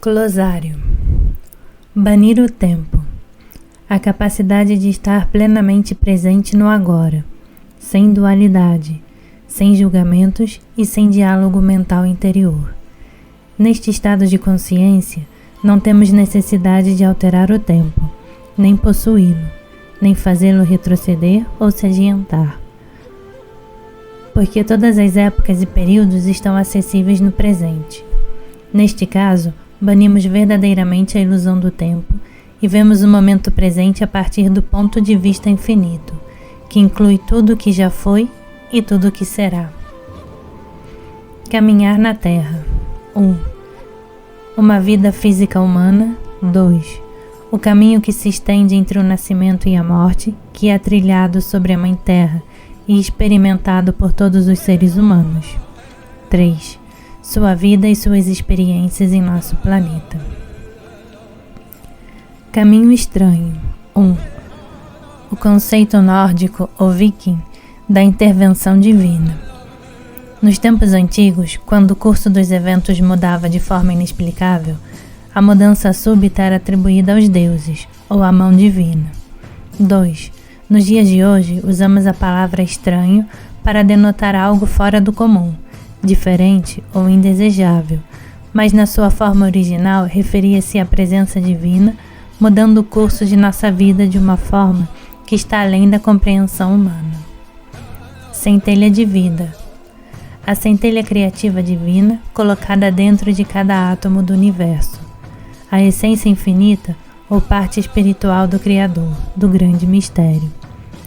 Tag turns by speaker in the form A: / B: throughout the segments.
A: Glosário. Banir o tempo. A capacidade de estar plenamente presente no agora, sem dualidade, sem julgamentos e sem diálogo mental interior. Neste estado de consciência, não temos necessidade de alterar o tempo, nem possuí-lo, nem fazê-lo retroceder ou se adiantar. Porque todas as épocas e períodos estão acessíveis no presente. Neste caso, banimos verdadeiramente a ilusão do tempo e vemos o momento presente a partir do ponto de vista infinito, que inclui tudo o que já foi e tudo o que será. Caminhar na Terra. 1. Uma vida física humana. 2. O caminho que se estende entre o nascimento e a morte, que é trilhado sobre a Mãe Terra e experimentado por todos os seres humanos. 3. Sua vida e suas experiências em nosso planeta. Caminho estranho. 1. O conceito nórdico ou viking da intervenção divina. Nos tempos antigos, quando o curso dos eventos mudava de forma inexplicável, a mudança súbita era atribuída aos deuses ou à mão divina. 2. Nos dias de hoje, usamos a palavra estranho para denotar algo fora do comum, diferente ou indesejável, mas na sua forma original referia-se à presença divina, mudando o curso de nossa vida de uma forma que está além da compreensão humana. Centelha de vida. A centelha criativa divina colocada dentro de cada átomo do universo. A essência infinita ou parte espiritual do Criador, do grande mistério.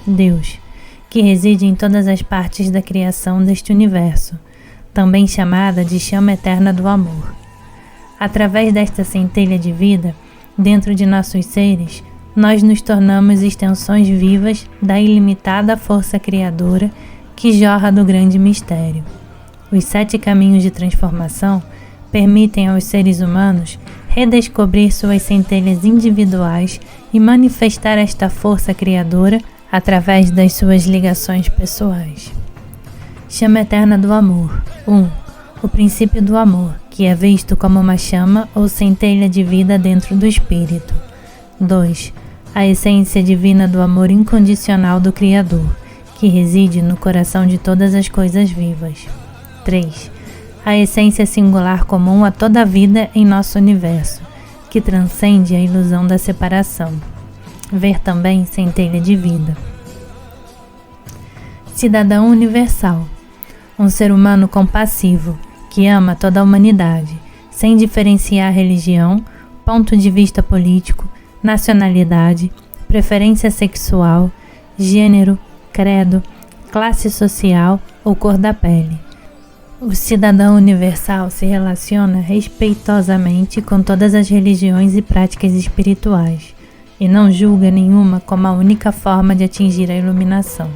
A: Deus, que reside em todas as partes da criação deste universo, também chamada de chama eterna do amor. Através desta centelha de vida, dentro de nossos seres, nós nos tornamos extensões vivas da ilimitada força criadora que jorra do grande mistério. Os 7 caminhos de transformação permitem aos seres humanos redescobrir suas centelhas individuais e manifestar esta força criadora através das suas ligações pessoais. Chama eterna do amor. 1. O princípio do amor, que é visto como uma chama ou centelha de vida dentro do espírito. 2. A essência divina do amor incondicional do Criador, que reside no coração de todas as coisas vivas. 3. A essência singular comum a toda a vida em nosso universo, que transcende a ilusão da separação. Ver também centelha de vida. Cidadão universal. Um ser humano compassivo, que ama toda a humanidade, sem diferenciar religião, ponto de vista político, nacionalidade, preferência sexual, gênero, credo, classe social ou cor da pele. O cidadão universal se relaciona respeitosamente com todas as religiões e práticas espirituais e não julga nenhuma como a única forma de atingir a iluminação.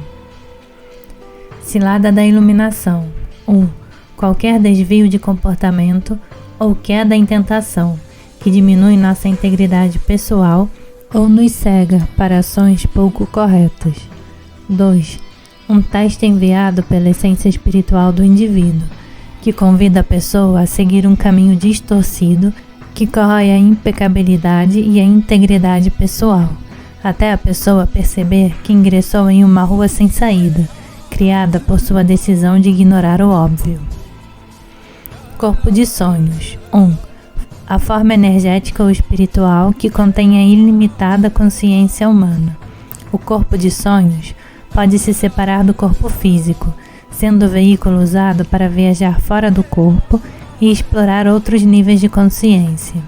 A: Cilada da iluminação. 1. Qualquer desvio de comportamento ou queda em tentação que diminui nossa integridade pessoal ou nos cega para ações pouco corretas. 2. Um teste enviado pela essência espiritual do indivíduo, que convida a pessoa a seguir um caminho distorcido que corrói a impecabilidade e a integridade pessoal, até a pessoa perceber que ingressou em uma rua sem saída, criada por sua decisão de ignorar o óbvio. Corpo de sonhos. 1. A forma energética ou espiritual que contém a ilimitada consciência humana. O corpo de sonhos pode se separar do corpo físico, sendo o veículo usado para viajar fora do corpo e explorar outros níveis de consciência.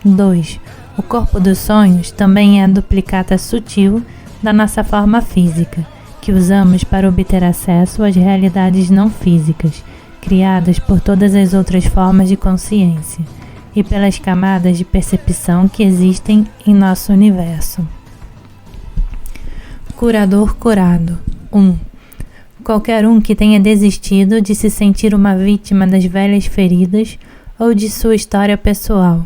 A: 2. O corpo dos sonhos também é a duplicata sutil da nossa forma física, que usamos para obter acesso às realidades não físicas, criadas por todas as outras formas de consciência e pelas camadas de percepção que existem em nosso universo. Curador curado. 1. Qualquer um que tenha desistido de se sentir uma vítima das velhas feridas ou de sua história pessoal,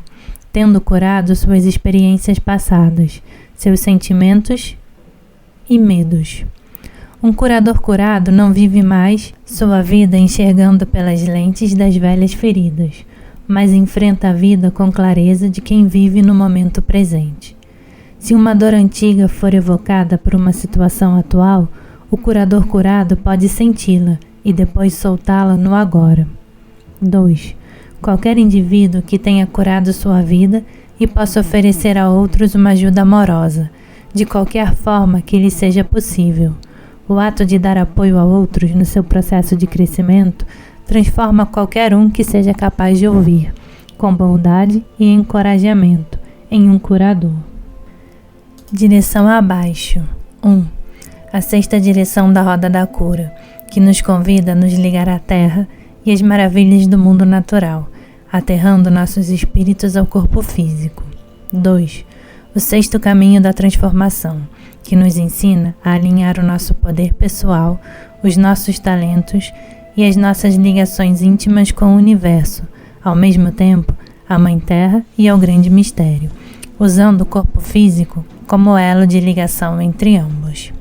A: tendo curado suas experiências passadas, seus sentimentos e medos. Um curador curado não vive mais sua vida enxergando pelas lentes das velhas feridas, mas enfrenta a vida com clareza de quem vive no momento presente. Se uma dor antiga for evocada por uma situação atual, o curador curado pode senti-la e depois soltá-la no agora. 2. Qualquer indivíduo que tenha curado sua vida e possa oferecer a outros uma ajuda amorosa, de qualquer forma que lhe seja possível. O ato de dar apoio a outros no seu processo de crescimento transforma qualquer um que seja capaz de ouvir, com bondade e encorajamento, em um curador. Direção abaixo. 1. A 6ª direção da roda da cura, que nos convida a nos ligar à Terra e às maravilhas do mundo natural, aterrando nossos espíritos ao corpo físico. 2. O 6º caminho da transformação, que nos ensina a alinhar o nosso poder pessoal, os nossos talentos e as nossas ligações íntimas com o universo, ao mesmo tempo à Mãe Terra e ao grande mistério, usando o corpo físico como elo de ligação entre ambos.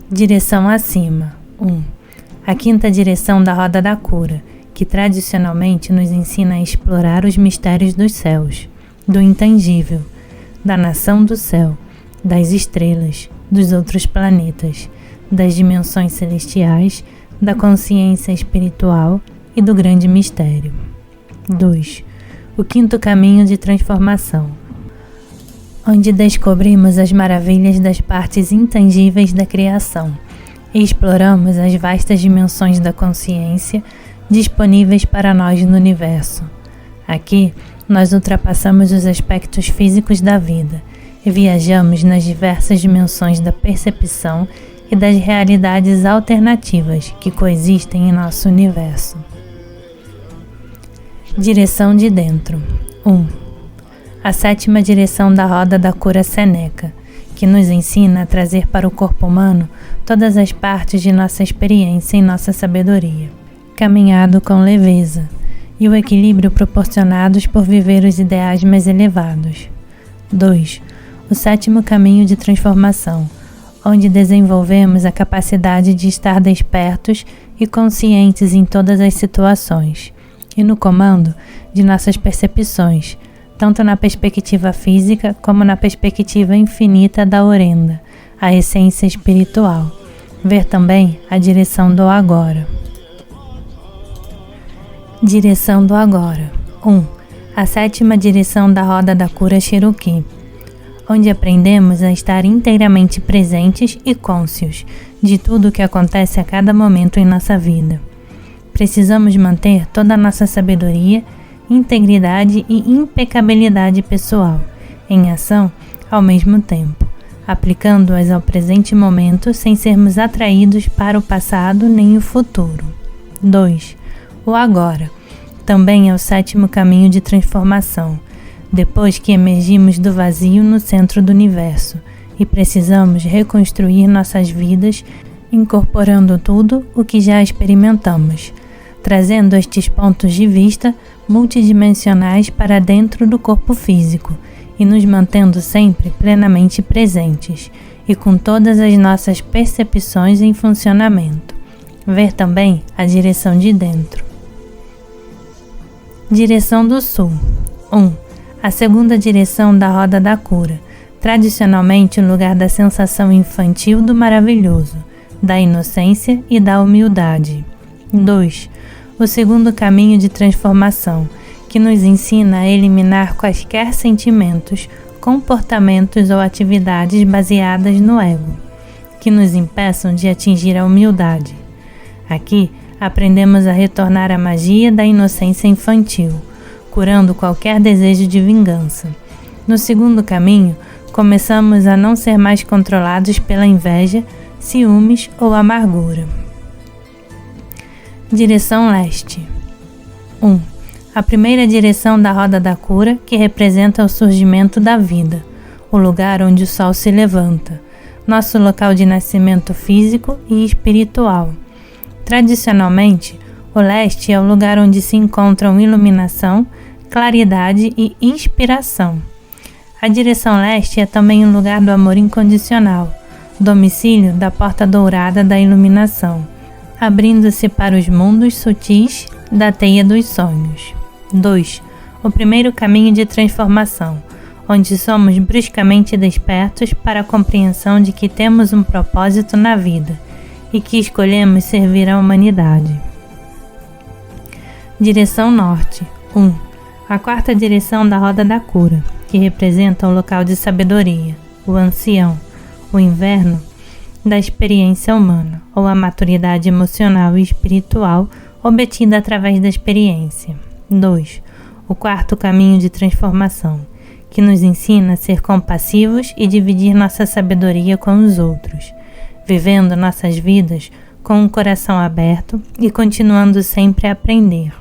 A: Direção acima. 1. A 5ª direção da roda da cura, que tradicionalmente nos ensina a explorar os mistérios dos céus, do intangível, da nação do céu, das estrelas, dos outros planetas, das dimensões celestiais, da consciência espiritual e do grande mistério. 2. O 5º caminho de transformação, onde descobrimos as maravilhas das partes intangíveis da criação e exploramos as vastas dimensões da consciência disponíveis para nós no universo. Aqui, nós ultrapassamos os aspectos físicos da vida e viajamos nas diversas dimensões da percepção e das realidades alternativas que coexistem em nosso universo. Direção de dentro. 1. A 7ª direção da roda da cura Seneca, que nos ensina a trazer para o corpo humano todas as partes de nossa experiência e nossa sabedoria, caminhado com leveza, e o equilíbrio proporcionados por viver os ideais mais elevados. 2. O 7º caminho de transformação, onde desenvolvemos a capacidade de estar despertos e conscientes em todas as situações, e no comando de nossas percepções, tanto na perspectiva física como na perspectiva infinita da Orenda, a essência espiritual. Ver também a direção do agora. Direção do agora. 1. A 7ª direção da roda da cura Cherokee, onde aprendemos a estar inteiramente presentes e cônscios de tudo o que acontece a cada momento em nossa vida. Precisamos manter toda a nossa sabedoria, integridade e impecabilidade pessoal em ação ao mesmo tempo, aplicando-as ao presente momento sem sermos atraídos para o passado nem o futuro. 2. O agora também é o 7º caminho de transformação, depois que emergimos do vazio no centro do universo e precisamos reconstruir nossas vidas incorporando tudo o que já experimentamos, trazendo estes pontos de vista multidimensionais para dentro do corpo físico e nos mantendo sempre plenamente presentes e com todas as nossas percepções em funcionamento. Ver também a direção de dentro. Direção do Sul. 1. A 2ª direção da roda da cura, tradicionalmente o lugar da sensação infantil do maravilhoso, da inocência e da humildade. 2. O 2º caminho de transformação, que nos ensina a eliminar quaisquer sentimentos, comportamentos ou atividades baseadas no ego, que nos impeçam de atingir a humildade. Aqui, aprendemos a retornar à magia da inocência infantil, curando qualquer desejo de vingança. No 2º caminho, começamos a não ser mais controlados pela inveja, ciúmes ou amargura. Direção leste. 1. A 1ª direção da roda da cura, que representa o surgimento da vida, o lugar onde o sol se levanta, nosso local de nascimento físico e espiritual. Tradicionalmente, o leste é o lugar onde se encontram iluminação, claridade e inspiração. A direção leste é também um lugar do amor incondicional, domicílio da porta dourada da iluminação, abrindo-se para os mundos sutis da teia dos sonhos. 2. O primeiro caminho de transformação, onde somos bruscamente despertos para a compreensão de que temos um propósito na vida e que escolhemos servir à humanidade. Direção Norte. 1. A quarta direção da roda da cura, que representa o local de sabedoria, o ancião, o inverno da experiência humana, ou a maturidade emocional e espiritual obtida através da experiência. 2. O quarto caminho de transformação, que nos ensina a ser compassivos e dividir nossa sabedoria com os outros, vivendo nossas vidas com um coração aberto e continuando sempre a aprender.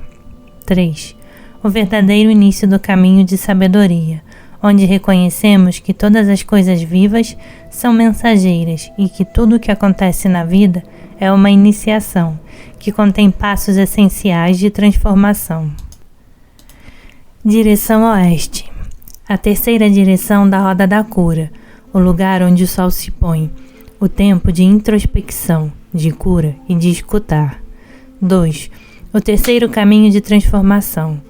A: 3. O verdadeiro início do caminho de sabedoria, onde reconhecemos que todas as coisas vivas são mensageiras e que tudo o que acontece na vida é uma iniciação, que contém passos essenciais de transformação. Direção Oeste. A terceira direção da roda da cura, o lugar onde o sol se põe, o tempo de introspecção, de cura e de escutar. 2. O terceiro caminho de transformação,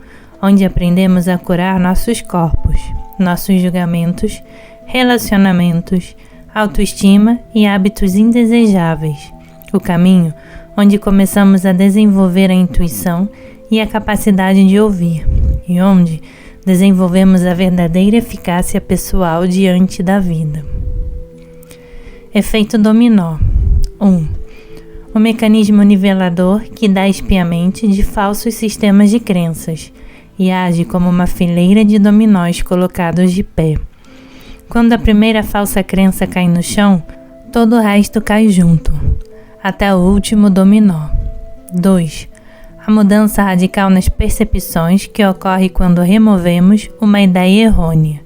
A: onde aprendemos a curar nossos corpos, nossos julgamentos, relacionamentos, autoestima e hábitos indesejáveis. O caminho onde começamos a desenvolver a intuição e a capacidade de ouvir, e onde desenvolvemos a verdadeira eficácia pessoal diante da vida. Efeito dominó. 1. O mecanismo nivelador que dá espiamente de falsos sistemas de crenças e age como uma fileira de dominós colocados de pé. Quando a primeira falsa crença cai no chão, todo o resto cai junto, até o último dominó. 2. A mudança radical nas percepções que ocorre quando removemos uma ideia errônea,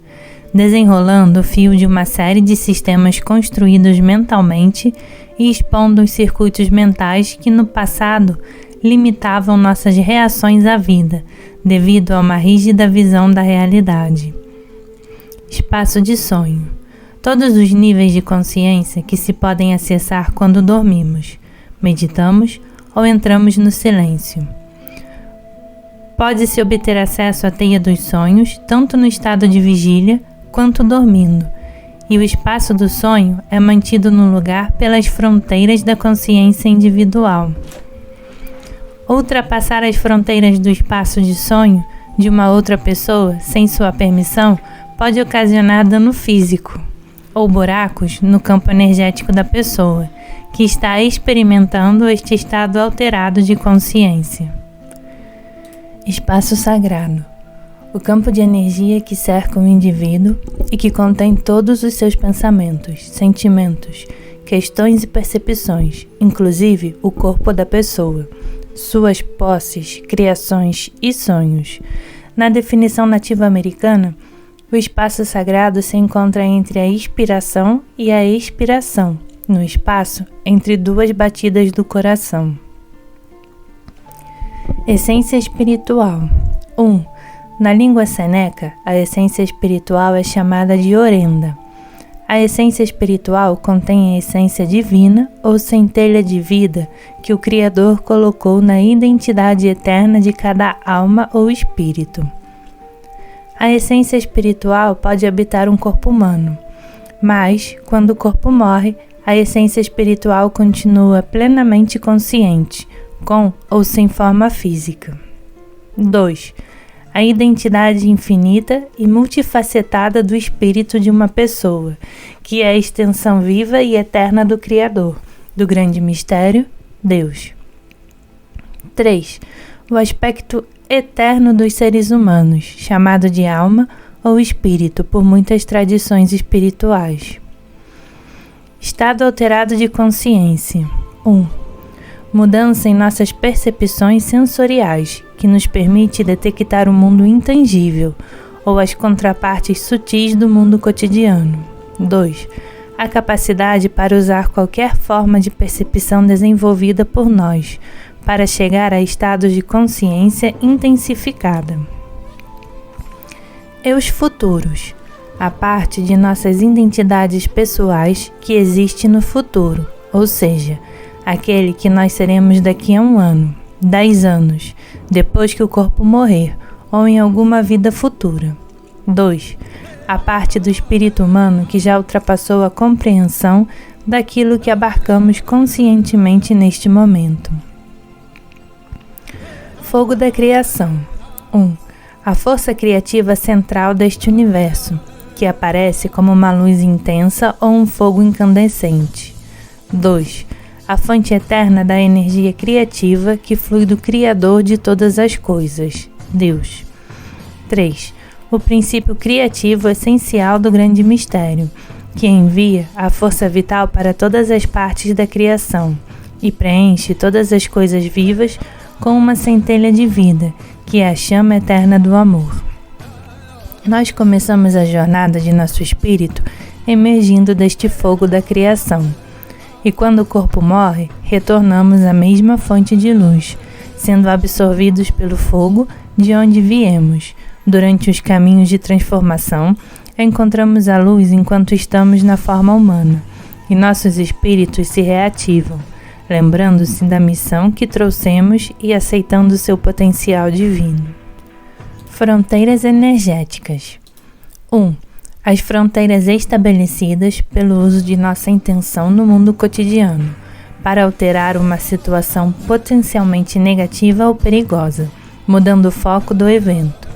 A: desenrolando o fio de uma série de sistemas construídos mentalmente e expondo os circuitos mentais que no passado limitavam nossas reações à vida, devido a uma rígida visão da realidade. Espaço de sonho. Todos os níveis de consciência que se podem acessar quando dormimos, meditamos ou entramos no silêncio. Pode-se obter acesso à teia dos sonhos, tanto no estado de vigília quanto dormindo, e o espaço do sonho é mantido no lugar pelas fronteiras da consciência individual. Ultrapassar as fronteiras do espaço de sonho de uma outra pessoa sem sua permissão pode ocasionar dano físico ou buracos no campo energético da pessoa que está experimentando este estado alterado de consciência. Espaço sagrado. O campo de energia que cerca o indivíduo e que contém todos os seus pensamentos, sentimentos, questões e percepções, inclusive o corpo da pessoa, suas posses, criações e sonhos. Na definição nativa americana, o espaço sagrado se encontra entre a inspiração e a expiração, no espaço entre duas batidas do coração. Essência espiritual. 1. Na língua seneca, a essência espiritual é chamada de orenda. A essência espiritual contém a essência divina ou centelha de vida que o Criador colocou na identidade eterna de cada alma ou espírito. A essência espiritual pode habitar um corpo humano, mas, quando o corpo morre, a essência espiritual continua plenamente consciente, com ou sem forma física. 2. A identidade infinita e multifacetada do espírito de uma pessoa, que é a extensão viva e eterna do Criador, do grande mistério, Deus. 3. O aspecto eterno dos seres humanos, chamado de alma ou espírito por muitas tradições espirituais. Estado alterado de consciência. 1. Mudança em nossas percepções sensoriais, que nos permite detectar o mundo intangível ou as contrapartes sutis do mundo cotidiano. 2. A capacidade para usar qualquer forma de percepção desenvolvida por nós, para chegar a estados de consciência intensificada. Eus futuros. A parte de nossas identidades pessoais que existe no futuro, ou seja, aquele que nós seremos daqui a 1 ano, 10 anos, depois que o corpo morrer, ou em alguma vida futura. 2. A parte do espírito humano que já ultrapassou a compreensão daquilo que abarcamos conscientemente neste momento. Fogo da criação. 1. A força criativa central deste universo, que aparece como uma luz intensa ou um fogo incandescente. 2. A fonte eterna da energia criativa que flui do Criador de todas as coisas, Deus. 3. O princípio criativo essencial do grande mistério, que envia a força vital para todas as partes da criação e preenche todas as coisas vivas com uma centelha de vida, que é a chama eterna do amor. Nós começamos a jornada de nosso espírito emergindo deste fogo da criação. E quando o corpo morre, retornamos à mesma fonte de luz, sendo absorvidos pelo fogo de onde viemos. Durante os caminhos de transformação, encontramos a luz enquanto estamos na forma humana, e nossos espíritos se reativam, lembrando-se da missão que trouxemos e aceitando seu potencial divino. Fronteiras energéticas. 1. As fronteiras estabelecidas pelo uso de nossa intenção no mundo cotidiano, para alterar uma situação potencialmente negativa ou perigosa, mudando o foco do evento.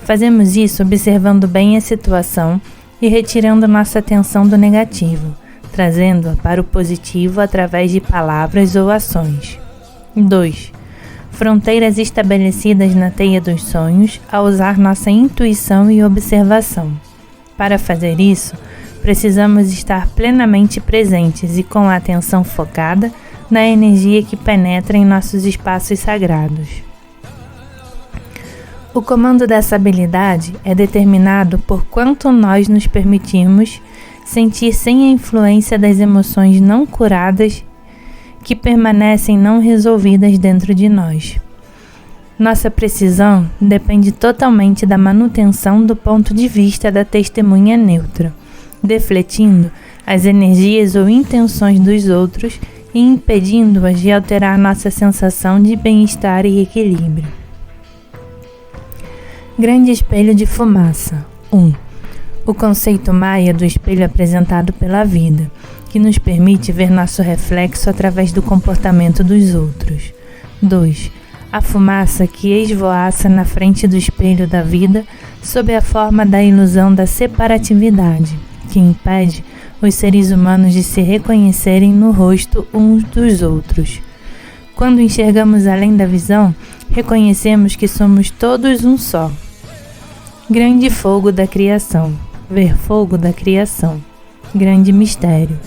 A: Fazemos isso observando bem a situação e retirando nossa atenção do negativo, trazendo-a para o positivo através de palavras ou ações. 2. Fronteiras estabelecidas na teia dos sonhos ao usar nossa intuição e observação. Para fazer isso, precisamos estar plenamente presentes e com a atenção focada na energia que penetra em nossos espaços sagrados. O comando dessa habilidade é determinado por quanto nós nos permitimos sentir sem a influência das emoções não curadas que permanecem não resolvidas dentro de nós. Nossa precisão depende totalmente da manutenção do ponto de vista da testemunha neutra, defletindo as energias ou intenções dos outros e impedindo-as de alterar nossa sensação de bem-estar e equilíbrio. Grande espelho de fumaça. 1. O conceito maia do espelho apresentado pela vida, que nos permite ver nosso reflexo através do comportamento dos outros. 2. A fumaça que esvoaça na frente do espelho da vida sob a forma da ilusão da separatividade, que impede os seres humanos de se reconhecerem no rosto uns dos outros. Quando enxergamos além da visão, reconhecemos que somos todos um só. Grande fogo da criação. Ver fogo da criação. Grande mistério.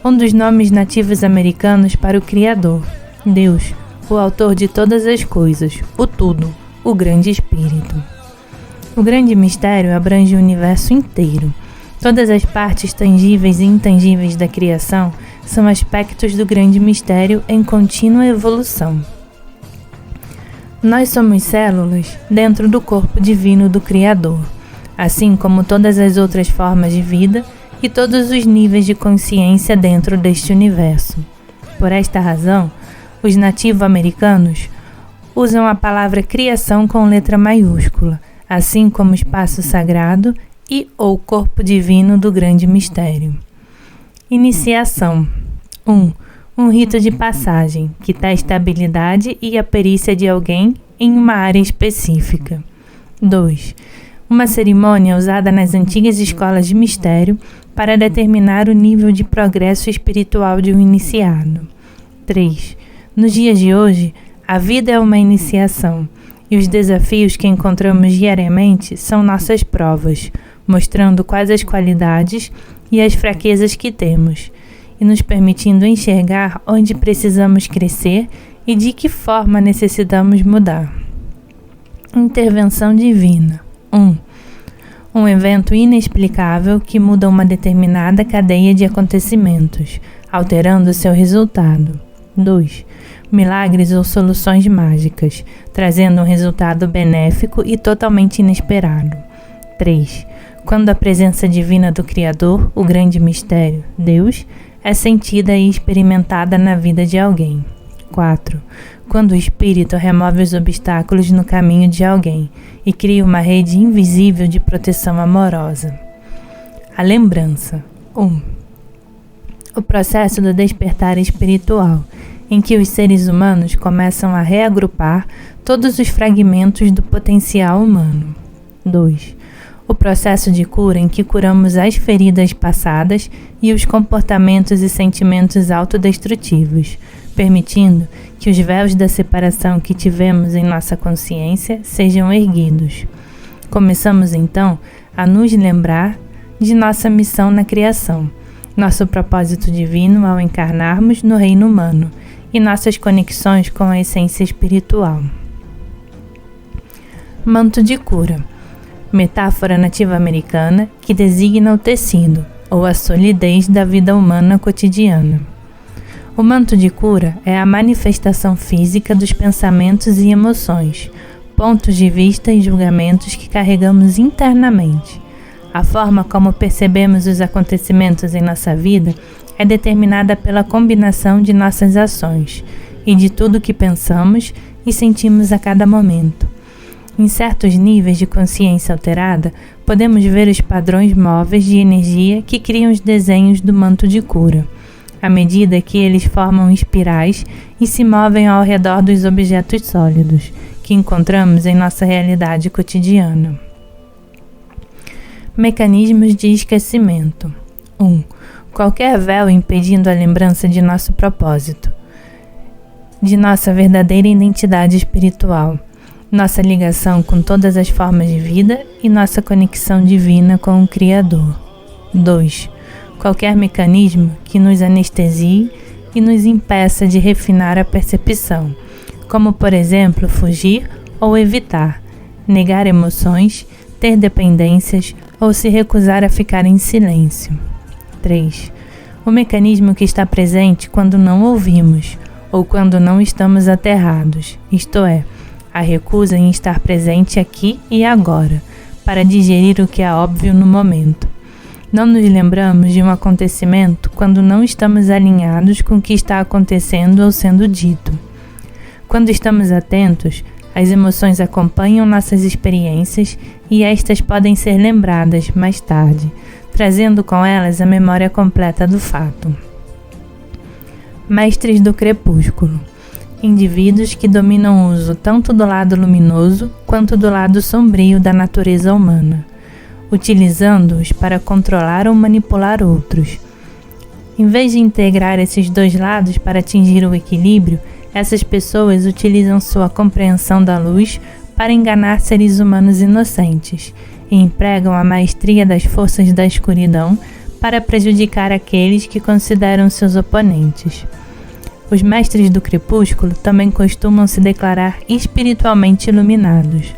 A: Um dos nomes nativos americanos para o Criador, Deus, o autor de todas as coisas, o tudo, o grande espírito. O grande mistério abrange o universo inteiro. Todas as partes tangíveis e intangíveis da criação são aspectos do grande mistério em contínua evolução. Nós somos células dentro do corpo divino do Criador, assim como todas as outras formas de vida e todos os níveis de consciência dentro deste universo. Por esta razão, os nativo-americanos usam a palavra criação com letra maiúscula, assim como espaço sagrado e ou corpo divino do grande mistério. Iniciação. 1. Um rito de passagem, que testa a habilidade e a perícia de alguém em uma área específica. 2. Uma cerimônia usada nas antigas escolas de mistério para determinar o nível de progresso espiritual de um iniciado. 3. Nos dias de hoje, a vida é uma iniciação, e os desafios que encontramos diariamente são nossas provas, mostrando quais as qualidades e as fraquezas que temos, e nos permitindo enxergar onde precisamos crescer e de que forma necessitamos mudar. Intervenção divina. 1. Um evento inexplicável que muda uma determinada cadeia de acontecimentos, alterando seu resultado. 2. Milagres ou soluções mágicas, trazendo um resultado benéfico e totalmente inesperado. 3. Quando a presença divina do Criador, o grande mistério, Deus, é sentida e experimentada na vida de alguém. 4. Quando o espírito remove os obstáculos no caminho de alguém e cria uma rede invisível de proteção amorosa. A lembrança. 1. O processo do despertar espiritual, em que os seres humanos começam a reagrupar todos os fragmentos do potencial humano. 2. O processo de cura em que curamos as feridas passadas e os comportamentos e sentimentos autodestrutivos, permitindo que os véus da separação que tivemos em nossa consciência sejam erguidos. Começamos então a nos lembrar de nossa missão na criação, nosso propósito divino ao encarnarmos no reino humano e nossas conexões com a essência espiritual. Manto de cura. Metáfora nativa-americana que designa o tecido, ou a solidez da vida humana cotidiana. O manto de cura é a manifestação física dos pensamentos e emoções, pontos de vista e julgamentos que carregamos internamente. A forma como percebemos os acontecimentos em nossa vida é determinada pela combinação de nossas ações e de tudo que pensamos e sentimos a cada momento. Em certos níveis de consciência alterada, podemos ver os padrões móveis de energia que criam os desenhos do manto de cura, à medida que eles formam espirais e se movem ao redor dos objetos sólidos que encontramos em nossa realidade cotidiana. Mecanismos de esquecimento. 1. Qualquer véu impedindo a lembrança de nosso propósito, de nossa verdadeira identidade espiritual, nossa ligação com todas as formas de vida e nossa conexão divina com o Criador. 2. Qualquer mecanismo que nos anestesie e nos impeça de refinar a percepção, como, por exemplo, fugir ou evitar, negar emoções, ter dependências ou se recusar a ficar em silêncio. 3. O mecanismo que está presente quando não ouvimos ou quando não estamos aterrados, isto é, a recusa em estar presente aqui e agora, para digerir o que é óbvio no momento. Não nos lembramos de um acontecimento quando não estamos alinhados com o que está acontecendo ou sendo dito. Quando estamos atentos, as emoções acompanham nossas experiências e estas podem ser lembradas mais tarde, trazendo com elas a memória completa do fato. Mestres do crepúsculo. Indivíduos que dominam o uso tanto do lado luminoso quanto do lado sombrio da natureza humana, utilizando-os para controlar ou manipular outros. Em vez de integrar esses dois lados para atingir o equilíbrio, essas pessoas utilizam sua compreensão da luz para enganar seres humanos inocentes e empregam a maestria das forças da escuridão para prejudicar aqueles que consideram seus oponentes. Os mestres do crepúsculo também costumam se declarar espiritualmente iluminados,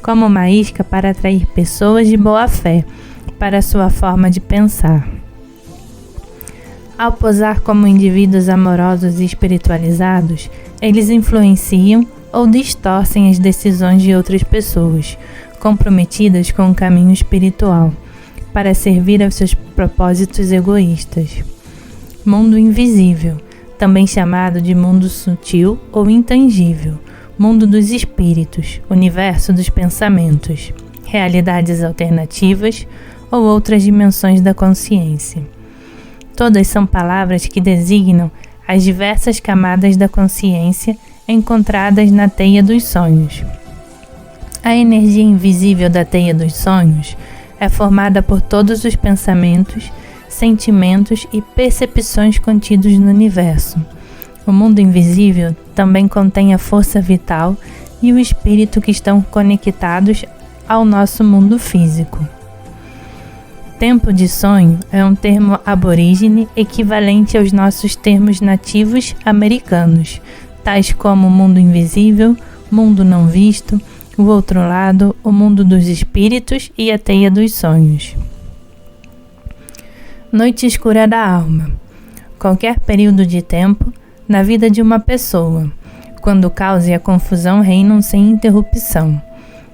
A: como uma isca para atrair pessoas de boa fé para sua forma de pensar. Ao posar como indivíduos amorosos e espiritualizados, eles influenciam ou distorcem as decisões de outras pessoas, comprometidas com o caminho espiritual, para servir aos seus propósitos egoístas. Mundo invisível, também chamado de mundo sutil ou intangível, mundo dos espíritos, universo dos pensamentos, realidades alternativas ou outras dimensões da consciência. Todas são palavras que designam as diversas camadas da consciência encontradas na teia dos sonhos. A energia invisível da teia dos sonhos é formada por todos os pensamentos, sentimentos e percepções contidos no universo. O mundo invisível também contém a força vital e o espírito que estão conectados ao nosso mundo físico. Tempo de sonho é um termo aborígene equivalente aos nossos termos nativos americanos, tais como mundo invisível, mundo não visto, o outro lado, o mundo dos espíritos e a teia dos sonhos. Noite escura da alma. Qualquer período de tempo na vida de uma pessoa, quando o caos e a confusão reinam sem interrupção.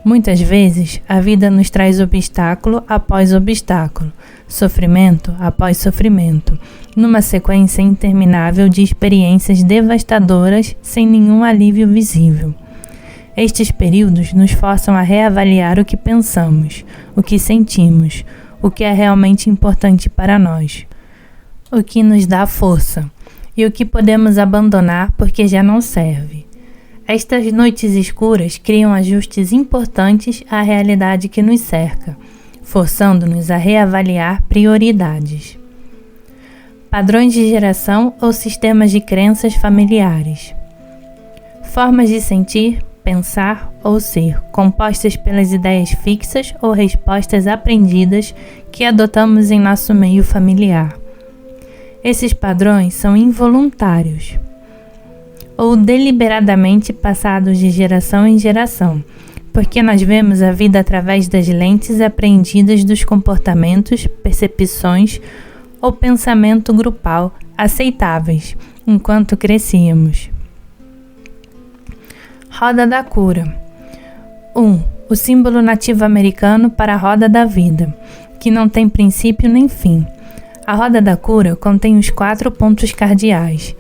A: Muitas vezes, a vida nos traz obstáculo após obstáculo, sofrimento após sofrimento, numa sequência interminável de experiências devastadoras sem nenhum alívio visível. Estes períodos nos forçam a reavaliar o que pensamos, o que sentimos, o que é realmente importante para nós, o que nos dá força e o que podemos abandonar porque já não serve. Estas noites escuras criam ajustes importantes à realidade que nos cerca, forçando-nos a reavaliar prioridades. Padrões de geração ou sistemas de crenças familiares. Formas de sentir, pensar ou ser, compostas pelas ideias fixas ou respostas aprendidas que adotamos em nosso meio familiar. Esses padrões são involuntários ou deliberadamente passados de geração em geração, porque nós vemos a vida através das lentes aprendidas dos comportamentos, percepções ou pensamento grupal aceitáveis enquanto crescíamos. Roda da cura. 1. O símbolo nativo americano para a roda da vida, que não tem princípio nem fim. A roda da cura contém os 4 pontos cardeais,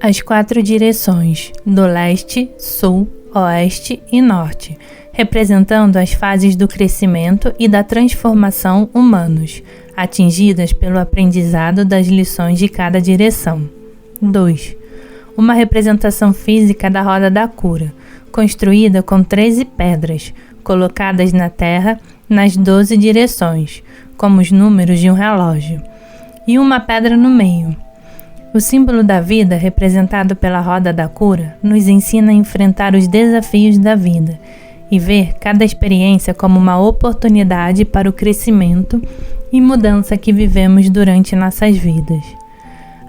A: as 4 direções, do leste, sul, oeste e norte, representando as fases do crescimento e da transformação humanos, atingidas pelo aprendizado das lições de cada direção. 2. Uma representação física da roda da cura, construída com 13 pedras, colocadas na terra nas 12 direções, como os números de um relógio, e uma pedra no meio. O símbolo da vida, representado pela roda da cura, nos ensina a enfrentar os desafios da vida e ver cada experiência como uma oportunidade para o crescimento e mudança que vivemos durante nossas vidas.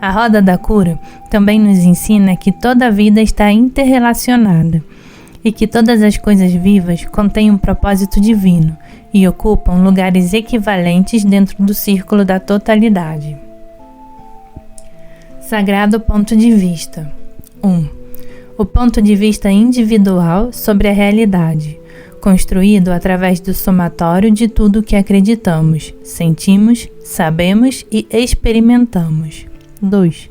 A: A roda da cura também nos ensina que toda a vida está interrelacionada e que todas as coisas vivas contêm um propósito divino e ocupam lugares equivalentes dentro do círculo da totalidade. Sagrado ponto de vista. 1. O ponto de vista individual sobre a realidade, construído através do somatório de tudo o que acreditamos, sentimos, sabemos e experimentamos. 2.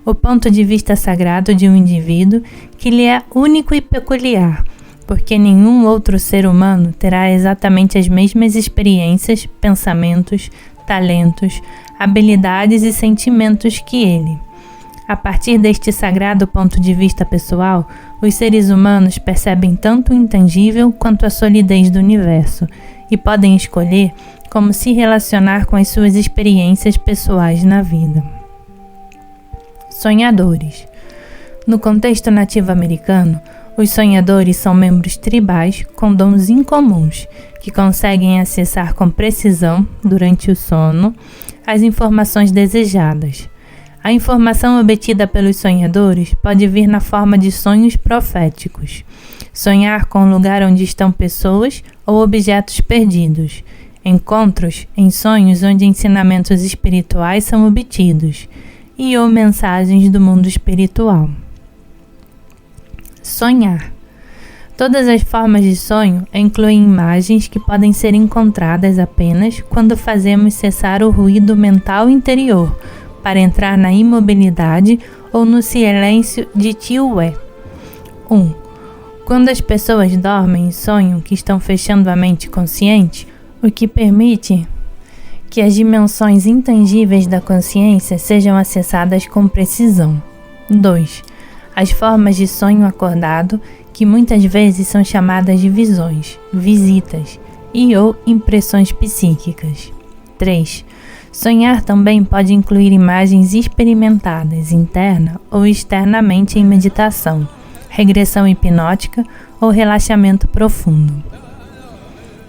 A: O ponto de vista sagrado de um indivíduo que lhe é único e peculiar, porque nenhum outro ser humano terá exatamente as mesmas experiências, pensamentos, talentos, habilidades e sentimentos que ele. A partir deste sagrado ponto de vista pessoal, os seres humanos percebem tanto o intangível quanto a solidez do universo e podem escolher como se relacionar com as suas experiências pessoais na vida. Sonhadores. No contexto nativo-americano, os sonhadores são membros tribais com dons incomuns, que conseguem acessar com precisão, durante o sono, as informações desejadas. A informação obtida pelos sonhadores pode vir na forma de sonhos proféticos. Sonhar com o lugar onde estão pessoas ou objetos perdidos. Encontros em sonhos onde ensinamentos espirituais são obtidos ou mensagens do mundo espiritual. Sonhar. Todas as formas de sonho incluem imagens que podem ser encontradas apenas quando fazemos cessar o ruído mental interior, para entrar na imobilidade ou no silêncio de Tiué. 1. Quando as pessoas dormem e sonham que estão fechando a mente consciente, o que permite que as dimensões intangíveis da consciência sejam acessadas com precisão. 2. As formas de sonho acordado, que muitas vezes são chamadas de visões, visitas ou impressões psíquicas. 3. Sonhar também pode incluir imagens experimentadas interna ou externamente em meditação, regressão hipnótica ou relaxamento profundo.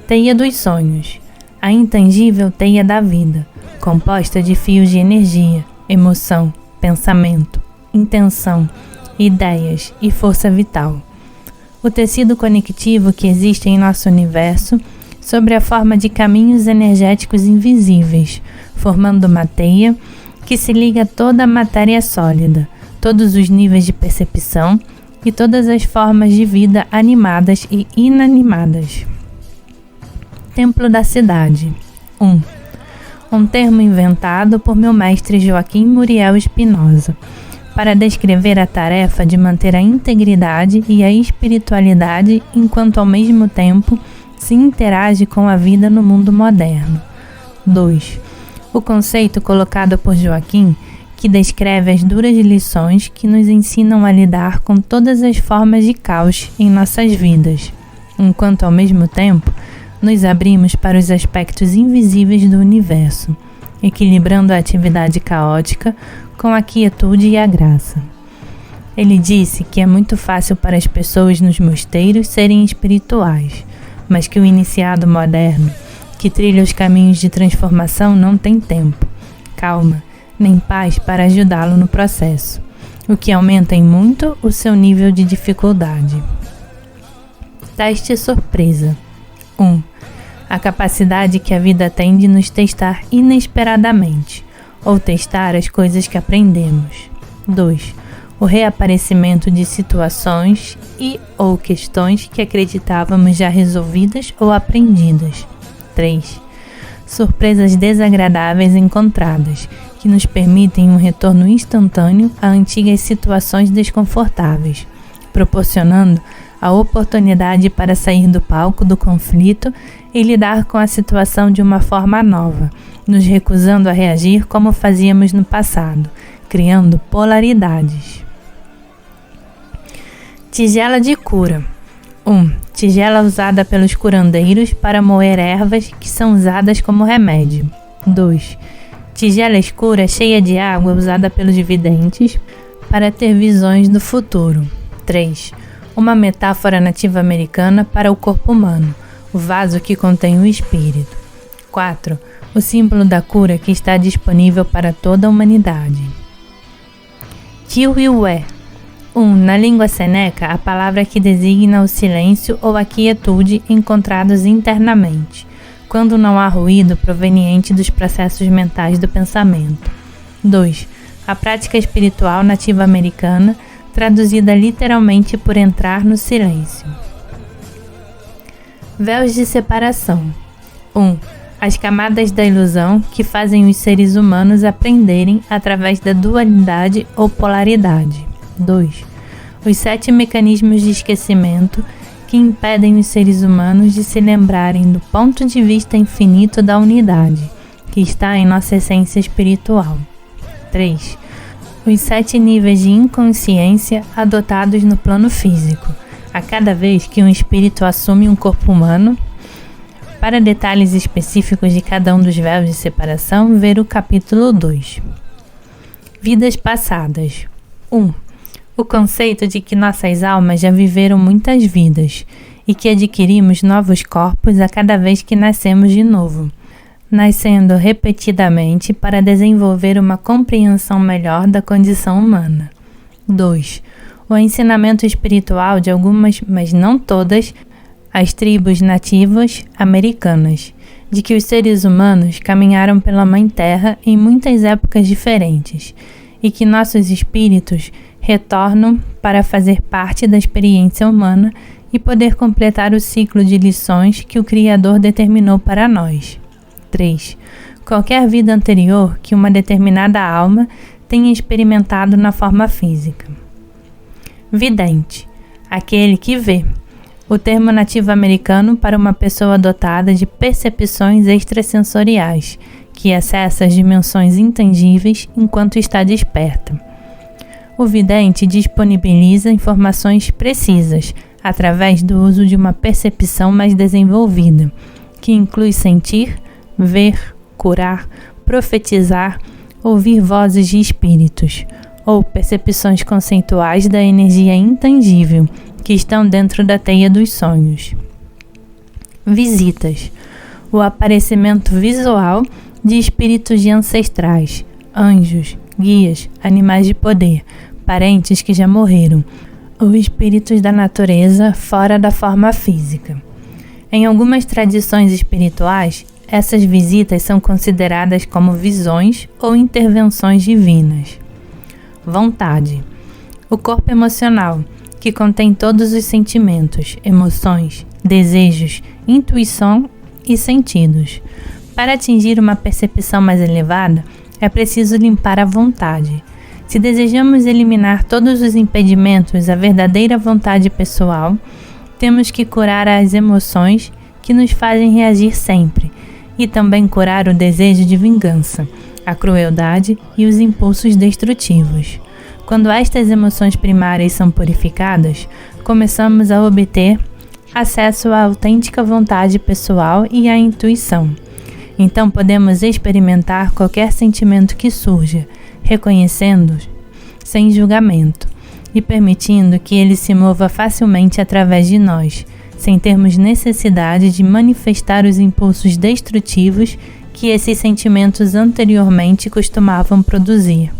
A: Teia dos sonhos. A intangível teia da vida, composta de fios de energia, emoção, pensamento, intenção, ideias e força vital. O tecido conectivo que existe em nosso universo sob a forma de caminhos energéticos invisíveis, formando uma teia que se liga a toda a matéria sólida, todos os níveis de percepção e todas as formas de vida animadas e inanimadas. Templo da Cidade. 1. Um termo inventado por meu mestre Joaquim Muriel Espinosa, para descrever a tarefa de manter a integridade e a espiritualidade enquanto ao mesmo tempo se interage com a vida no mundo moderno. 2. O conceito colocado por Joaquim, que descreve as duras lições que nos ensinam a lidar com todas as formas de caos em nossas vidas, enquanto ao mesmo tempo nos abrimos para os aspectos invisíveis do universo, equilibrando a atividade caótica com a quietude e a graça. Ele disse que é muito fácil para as pessoas nos mosteiros serem espirituais, mas que o iniciado moderno, que trilha os caminhos de transformação, não tem tempo, calma, nem paz para ajudá-lo no processo, o que aumenta em muito o seu nível de dificuldade. Teste surpresa. 1. A capacidade que a vida tem de nos testar inesperadamente, ou testar as coisas que aprendemos. 2. O reaparecimento de situações ou questões que acreditávamos já resolvidas ou aprendidas. 3. Surpresas desagradáveis encontradas, que nos permitem um retorno instantâneo a antigas situações desconfortáveis, proporcionando a oportunidade para sair do palco do conflito e lidar com a situação de uma forma nova, nos recusando a reagir como fazíamos no passado, criando polaridades. Tigela de cura. 1. Tigela usada pelos curandeiros para moer ervas que são usadas como remédio. 2. Tigela escura cheia de água usada pelos videntes para ter visões do futuro. 3. Uma metáfora nativa americana para o corpo humano, o vaso que contém o espírito. 4. O símbolo da cura que está disponível para toda a humanidade. Tiuiué. 1. Na língua seneca, a palavra que designa o silêncio ou a quietude encontrados internamente, quando não há ruído proveniente dos processos mentais do pensamento. 2. A prática espiritual nativa americana, traduzida literalmente por entrar no silêncio. Véus de separação. 1. As camadas da ilusão que fazem os seres humanos aprenderem através da dualidade ou polaridade. 2. Os 7 mecanismos de esquecimento que impedem os seres humanos de se lembrarem do ponto de vista infinito da unidade, que está em nossa essência espiritual. 3. Os 7 níveis de inconsciência adotados no plano físico, a cada vez que um espírito assume um corpo humano. Para detalhes específicos de cada um dos véus de separação, ver o capítulo 2. Vidas passadas. 1. O conceito de que nossas almas já viveram muitas vidas e que adquirimos novos corpos a cada vez que nascemos de novo, nascendo repetidamente para desenvolver uma compreensão melhor da condição humana. 2. O ensinamento espiritual de algumas, mas não todas, as tribos nativas americanas, de que os seres humanos caminharam pela Mãe Terra em muitas épocas diferentes e que nossos espíritos retornam para fazer parte da experiência humana e poder completar o ciclo de lições que o Criador determinou para nós. 3. Qualquer vida anterior que uma determinada alma tenha experimentado na forma física. Vidente. Aquele que vê. O termo nativo americano para uma pessoa dotada de percepções extrasensoriais, que acessa as dimensões intangíveis enquanto está desperta. O vidente disponibiliza informações precisas através do uso de uma percepção mais desenvolvida, que inclui sentir, ver, curar, profetizar, ouvir vozes de espíritos, ou percepções conceituais da energia intangível que estão dentro da teia dos sonhos. Visitas. O aparecimento visual de espíritos de ancestrais, anjos, guias, animais de poder, parentes que já morreram, ou espíritos da natureza fora da forma física. Em algumas tradições espirituais, essas visitas são consideradas como visões ou intervenções divinas. Vontade. O corpo emocional, que contém todos os sentimentos, emoções, desejos, intuição e sentidos. Para atingir uma percepção mais elevada, é preciso limpar a vontade. Se desejamos eliminar todos os impedimentos à verdadeira vontade pessoal, temos que curar as emoções que nos fazem reagir sempre, e também curar o desejo de vingança, a crueldade e os impulsos destrutivos. Quando estas emoções primárias são purificadas, começamos a obter acesso à autêntica vontade pessoal e à intuição. Então podemos experimentar qualquer sentimento que surja, reconhecendo-os sem julgamento e permitindo que ele se mova facilmente através de nós, sem termos necessidade de manifestar os impulsos destrutivos que esses sentimentos anteriormente costumavam produzir.